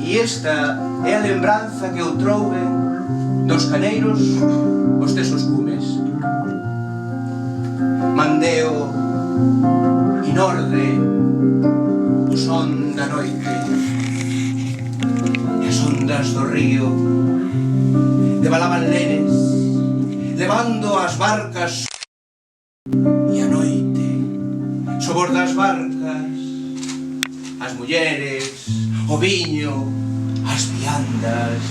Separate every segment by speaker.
Speaker 1: E esta é a lembranza que eu trouve dos caneiros os tesos cumes. Mandeo inorde o son da noite e as ondas do río debalaban lenes levando as barcas e a noite sobor das barcas as mulleres, o viño, as viandas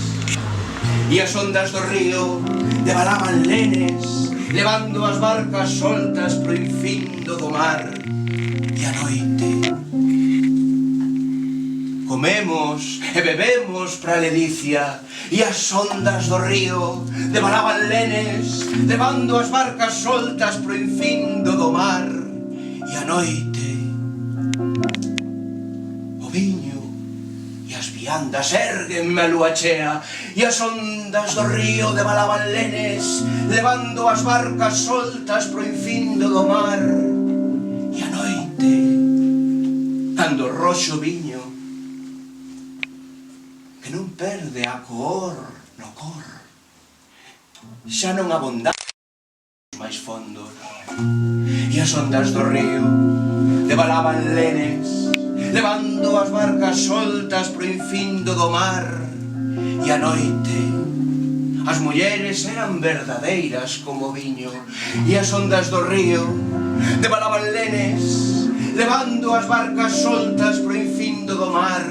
Speaker 1: e as ondas do río debalaban lenes levando as barcas soltas pro infindo do mar. E a noite comemos e bebemos pra ledicia e as ondas do río debalaban lenes levando as barcas soltas pro infindo do mar. E a noite o viño e as viandas érguenme a lúa chea e as ondas do río debalaban lenes levando as barcas soltas pro infindo do mar. E a noite, cando roxo viño que non perde a cor no cor, xa non abondamos máis fondos e as ondas do río debalaban lenes levando as barcas soltas pro infindo do mar. E a noite as mulleres eran verdadeiras como o viño e as ondas do río debalaban lenes levando as barcas soltas pro infindo do mar.